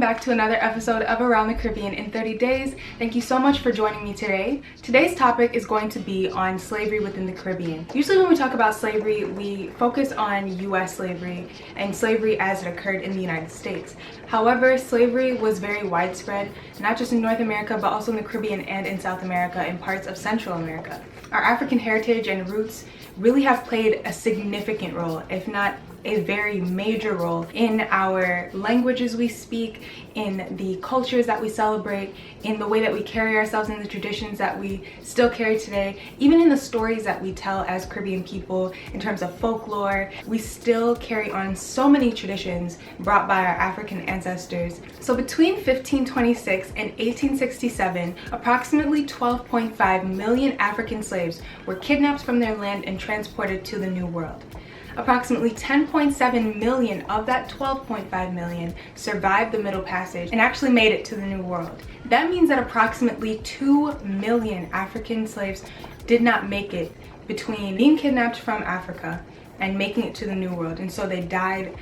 back to another episode of Around the Caribbean in 30 Days. Thank you so much for joining me today. Today's topic is going to be on slavery within the Caribbean. Usually when we talk about slavery, we focus on US slavery and slavery as it occurred in the United States. However, slavery was very widespread, not just in North America, but also in the Caribbean and in South America and parts of Central America. Our African heritage and roots really have played a significant role, if not a very major role, in our languages we speak, in the cultures that we celebrate, in the way that we carry ourselves, in the traditions that we still carry today, even in the stories that we tell as Caribbean people in terms of folklore. We still carry on so many traditions brought by our African ancestors. So between 1526 and 1867, approximately 12.5 million African slaves were kidnapped from their land and transported to the New World. Approximately 10.7 million of that 12.5 million survived the Middle Passage and actually made it to the New World. That means that approximately 2 million African slaves did not make it between being kidnapped from Africa and making it to the New World, and so they died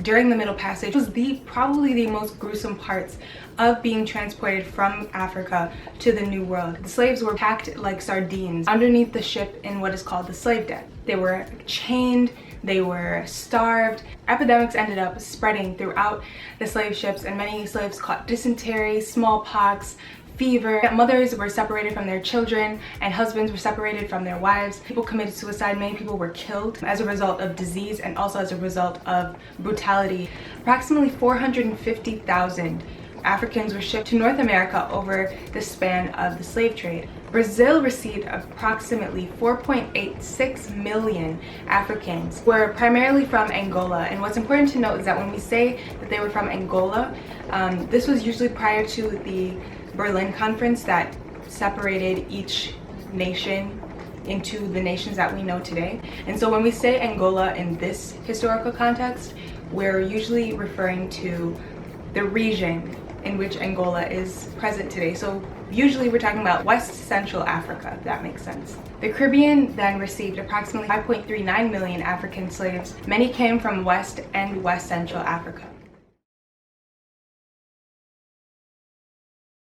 during the Middle Passage. It was probably the most gruesome parts of being transported from Africa to the New World. The slaves were packed like sardines underneath the ship in what is called the slave deck. They were chained, they were starved. Epidemics ended up spreading throughout the slave ships, and many slaves caught dysentery, smallpox, fever. Mothers were separated from their children and husbands were separated from their wives. People committed suicide. Many people were killed as a result of disease and also as a result of brutality. Approximately 450,000 Africans were shipped to North America over the span of the slave trade. Brazil received approximately 4.86 million Africans who were primarily from Angola. And what's important to note is that when we say that they were from Angola, this was usually prior to the Berlin Conference that separated each nation into the nations that we know today. And so when we say Angola in this historical context, we're usually referring to the region in which Angola is present today. So usually we're talking about West Central Africa, if that makes sense. The Caribbean then received approximately 5.39 million African slaves. Many came from West and West Central Africa.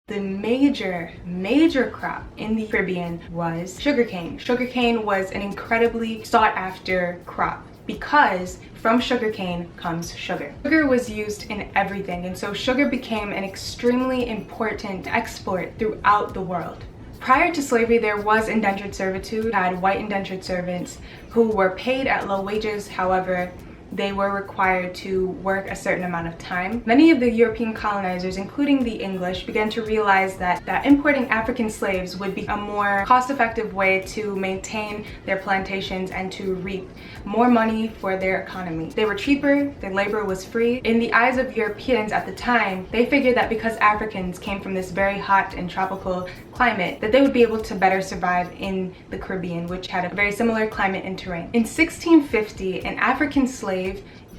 The major crop in the Caribbean was sugarcane. Sugarcane was an incredibly sought after crop because from sugarcane comes sugar. Sugar was used in everything, and so sugar became an extremely important export throughout the world. Prior to slavery, there was indentured servitude. We had white indentured servants who were paid at low wages. However, they were required to work a certain amount of time. Many of the European colonizers, including the English, began to realize that importing African slaves would be a more cost-effective way to maintain their plantations and to reap more money for their economy. They were cheaper, their labor was free. In the eyes of Europeans at the time, they figured that because Africans came from this very hot and tropical climate, that they would be able to better survive in the Caribbean, which had a very similar climate and terrain. In 1650, an African slave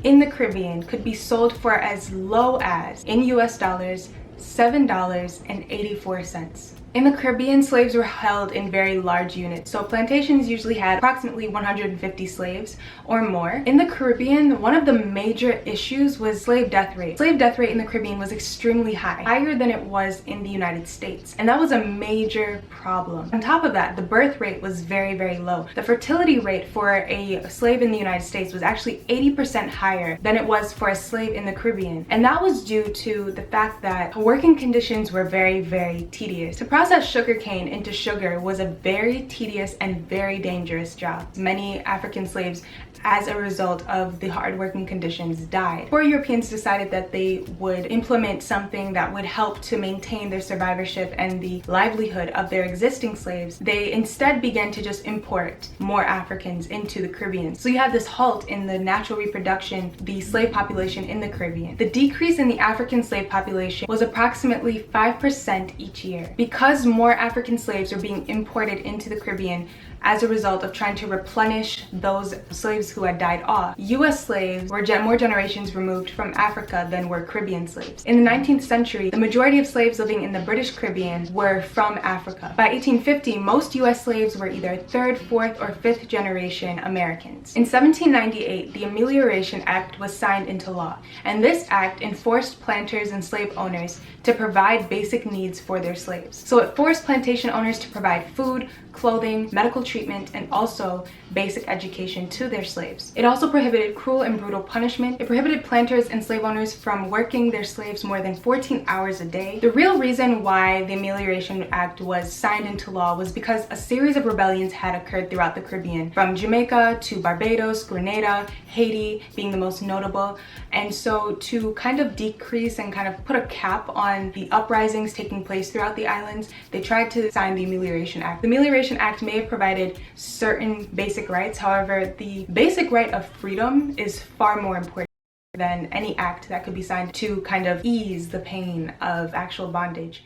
in the Caribbean could be sold for as low as, in US dollars, $7.84. In the Caribbean, slaves were held in very large units. So plantations usually had approximately 150 slaves or more. In the Caribbean, one of the major issues was slave death rate. Slave death rate in the Caribbean was extremely high, higher than it was in the United States. And that was a major problem. On top of that, the birth rate was very, very low. The fertility rate for a slave in the United States was actually 80% higher than it was for a slave in the Caribbean. And that was due to the fact that working conditions were very, very tedious. To process sugarcane into sugar was a very tedious and very dangerous job. Many African slaves, as a result of the hard working conditions, died. Before Europeans decided that they would implement something that would help to maintain their survivorship and the livelihood of their existing slaves, they instead began to just import more Africans into the Caribbean. So you had this halt in the natural reproduction, the slave population in the Caribbean. The decrease in the African slave population was approximately 5% each year. Because because more African slaves were being imported into the Caribbean as a result of trying to replenish those slaves who had died off, US slaves were more generations removed from Africa than were Caribbean slaves. In the 19th century, the majority of slaves living in the British Caribbean were from Africa. By 1850, most US slaves were either third, fourth, or fifth generation Americans. In 1798, the Amelioration Act was signed into law, and this act enforced planters and slave owners to provide basic needs for their slaves. So it forced plantation owners to provide food, clothing, medical treatment, and also basic education to their slaves. It also prohibited cruel and brutal punishment. It prohibited planters and slave owners from working their slaves more than 14 hours a day. The real reason why the Amelioration Act was signed into law was because a series of rebellions had occurred throughout the Caribbean, from Jamaica to Barbados, Grenada, Haiti being the most notable. And so to kind of decrease and kind of put a cap on the uprisings taking place throughout the islands, they tried to sign the Amelioration Act. The Amelioration Act may have provided certain basic rights. However, the basic right of freedom is far more important than any act that could be signed to kind of ease the pain of actual bondage.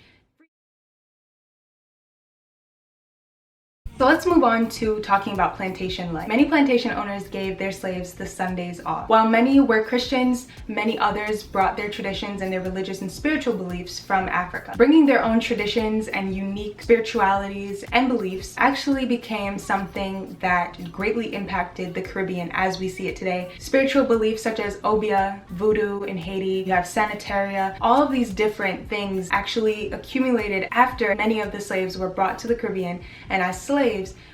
So let's move on to talking about plantation life. Many plantation owners gave their slaves the Sundays off. While many were Christians, many others brought their traditions and their religious and spiritual beliefs from Africa. Bringing their own traditions and unique spiritualities and beliefs actually became something that greatly impacted the Caribbean as we see it today. Spiritual beliefs such as Obia, Voodoo in Haiti, you have Santeria, all of these different things actually accumulated after many of the slaves were brought to the Caribbean, and as slaves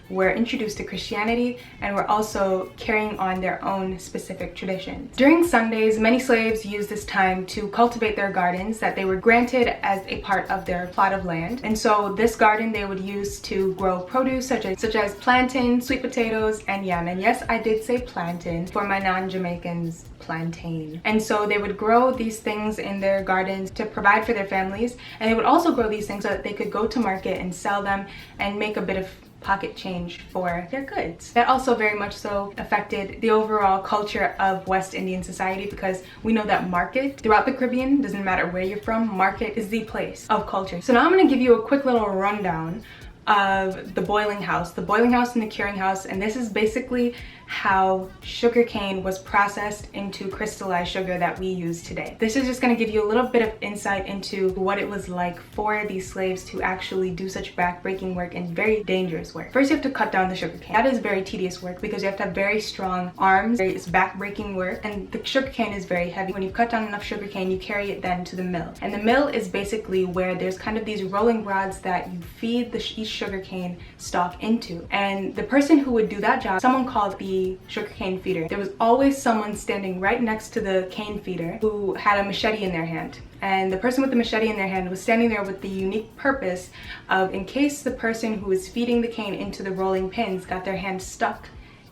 were introduced to Christianity and were also carrying on their own specific traditions. During Sundays, many slaves used this time to cultivate their gardens that they were granted as a part of their plot of land. And so this garden they would use to grow produce such as plantain, sweet potatoes, and yam. And yes, I did say plantain for my non-Jamaicans, plantain. And so they would grow these things in their gardens to provide for their families, and they would also grow these things so that they could go to market and sell them and make a bit of pocket change for their goods. That also very much so affected the overall culture of West Indian society, because we know that market throughout the Caribbean, doesn't matter where you're from, market is the place of culture. So now I'm going to give you a quick little rundown of the boiling house and the curing house, and this is basically how sugarcane was processed into crystallized sugar that we use today. This is just going to give you a little bit of insight into what it was like for these slaves to actually do such backbreaking work and very dangerous work. First, you have to cut down the sugarcane. That is very tedious work because you have to have very strong arms. It's backbreaking work, and the sugarcane is very heavy. When you cut down enough sugarcane, you carry it then to the mill, and the mill is basically where there's kind of these rolling rods that you feed each sugarcane stalk into. And the person who would do that job, someone called the sugarcane feeder. There was always someone standing right next to the cane feeder who had a machete in their hand. And the person with the machete in their hand was standing there with the unique purpose of, in case the person who was feeding the cane into the rolling pins got their hand stuck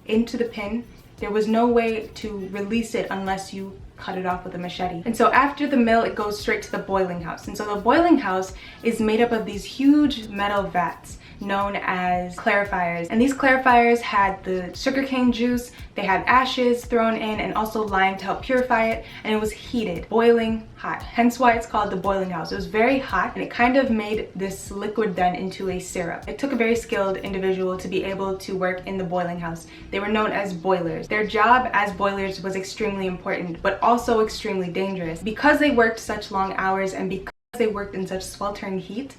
into the pin, there was no way to release it unless you cut it off with a machete. And so after the mill, it goes straight to the boiling house. And so the boiling house is made up of these huge metal vats known as clarifiers. And these clarifiers had the sugarcane juice, they had ashes thrown in, and also lime to help purify it, and it was heated, boiling hot. Hence why it's called the boiling house. It was very hot, and it kind of made this liquid then into a syrup. It took a very skilled individual to be able to work in the boiling house. They were known as boilers. Their job as boilers was extremely important, but also extremely dangerous. Because they worked such long hours and because they worked in such sweltering heat,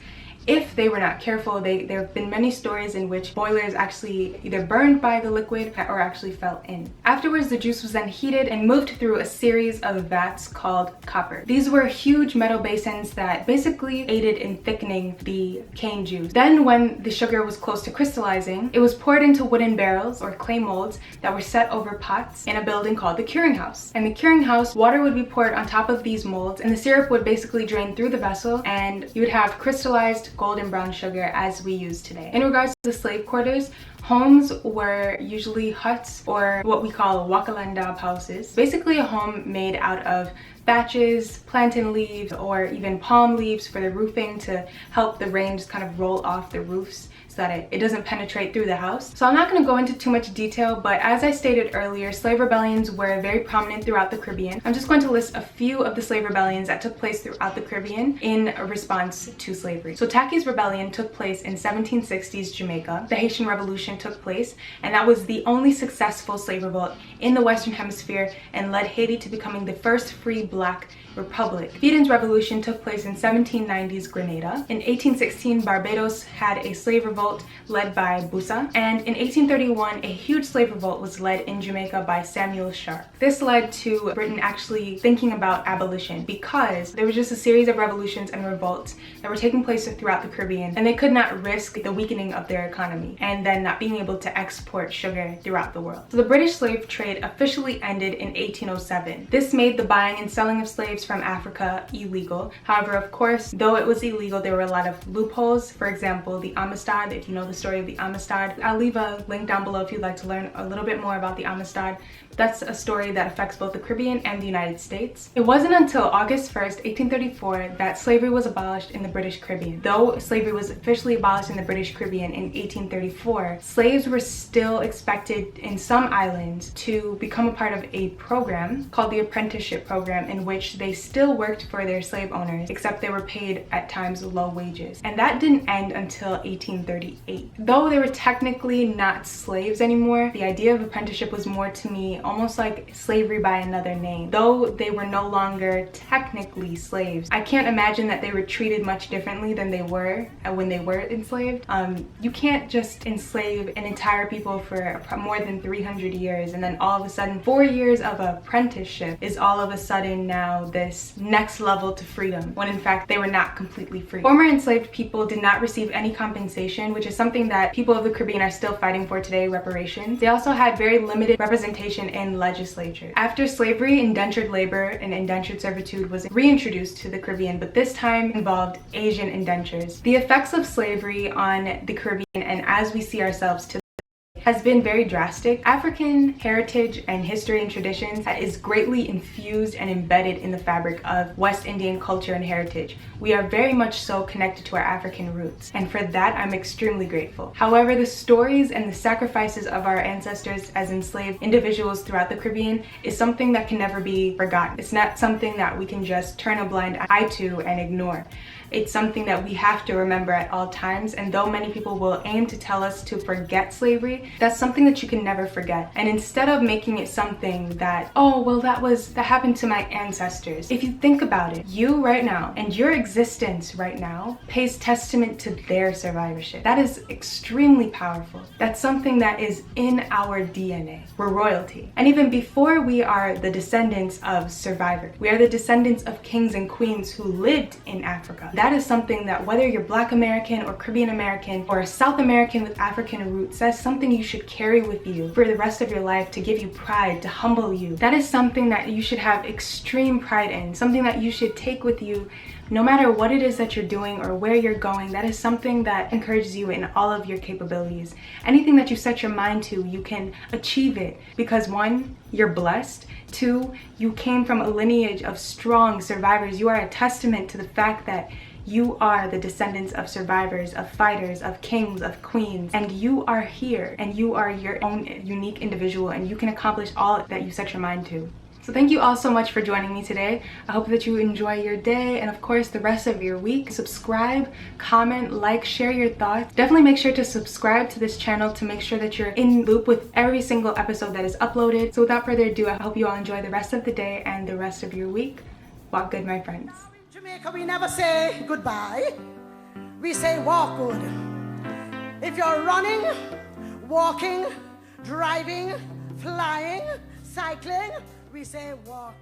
if they were not careful, there have been many stories in which boilers actually either burned by the liquid or actually fell in. Afterwards, the juice was then heated and moved through a series of vats called copper. These were huge metal basins that basically aided in thickening the cane juice. Then when the sugar was close to crystallizing, it was poured into wooden barrels or clay molds that were set over pots in a building called the curing house. And the curing house, water would be poured on top of these molds, and the syrup would basically drain through the vessel, and you would have crystallized golden brown sugar as we use today. In regards to the slave quarters, homes were usually huts or what we call wakalandab houses. Basically a home made out of thatches, plantain leaves, or even palm leaves for the roofing to help the rain just kind of roll off the roofs so so that it doesn't penetrate through the house. So I'm not going to go into too much detail, but as I stated earlier, slave rebellions were very prominent throughout the Caribbean. I'm just going to list a few of the slave rebellions that took place throughout the Caribbean in response to slavery. So Tacky's Rebellion took place in 1760s Jamaica. The Haitian Revolution took place, and that was the only successful slave revolt in the Western Hemisphere and led Haiti to becoming the first free Black republic. Freedom's Revolution took place in 1790s Grenada. In 1816, Barbados had a slave revolt led by Bussa, and in 1831, a huge slave revolt was led in Jamaica by Samuel Sharp. This led to Britain actually thinking about abolition because there was just a series of revolutions and revolts that were taking place throughout the Caribbean, and they could not risk the weakening of their economy and then not being able to export sugar throughout the world. So the British slave trade officially ended in 1807. This made the buying and selling of slaves from Africa illegal. However, of course, though it was illegal, there were a lot of loopholes. For example, the Amistad, if you know the story of the Amistad, I'll leave a link down below if you'd like to learn a little bit more about the Amistad. That's a story that affects both the Caribbean and the United States. It wasn't until August 1st, 1834 that slavery was abolished in the British Caribbean. Though slavery was officially abolished in the British Caribbean in 1834, slaves were still expected in some islands to become a part of a program called the apprenticeship program, in which they still worked for their slave owners, except they were paid at times low wages. And that didn't end until 1838. Though they were technically not slaves anymore, the idea of apprenticeship was more to me almost like slavery by another name. Though they were no longer technically slaves, I can't imagine that they were treated much differently than they were when they were enslaved. You can't just enslave an entire people for more than 300 years and then all of a sudden 4 years of apprenticeship is all of a sudden now this next level to freedom, when in fact they were not completely free. Former enslaved people did not receive any compensation, which is something that people of the Caribbean are still fighting for today, reparations. They also had very limited representation in legislature. After slavery, indentured labor and indentured servitude was reintroduced to the Caribbean, but this time involved Asian indentures. The effects of slavery on the Caribbean, and as we see ourselves today, has been very drastic. African heritage and history and traditions is greatly infused and embedded in the fabric of West Indian culture and heritage. We are very much so connected to our African roots, and for that I'm extremely grateful. However, the stories and the sacrifices of our ancestors as enslaved individuals throughout the Caribbean is something that can never be forgotten. It's not something that we can just turn a blind eye to and ignore. It's something that we have to remember at all times, and though many people will aim to tell us to forget slavery, that's something that you can never forget. And instead of making it something that, oh, well, that happened to my ancestors, if you think about it, you right now and your existence right now pays testament to their survivorship. That is extremely powerful. That's something that is in our DNA. We're royalty. And even before we are the descendants of survivors, we are the descendants of kings and queens who lived in Africa. That is something that, whether you're Black American or Caribbean American or a South American with African roots, that's something you should carry with you for the rest of your life, to give you pride, to humble you. That is something that you should have extreme pride in, something that you should take with you no matter what it is that you're doing or where you're going. That is something that encourages you in all of your capabilities. Anything that you set your mind to, you can achieve it because 1, you're blessed. 2, you came from a lineage of strong survivors. You are a testament to the fact that you are the descendants of survivors, of fighters, of kings, of queens, and you are here and you are your own unique individual, and you can accomplish all that you set your mind to. So thank you all so much for joining me today. I hope that you enjoy your day and of course the rest of your week. Subscribe, comment, like, share your thoughts. Definitely make sure to subscribe to this channel to make sure that you're in loop with every single episode that is uploaded. So without further ado, I hope you all enjoy the rest of the day and the rest of your week. Walk good, my friends. In Jamaica, we never say goodbye. We say walk good. If you're running, walking, driving, flying, cycling, we say walk.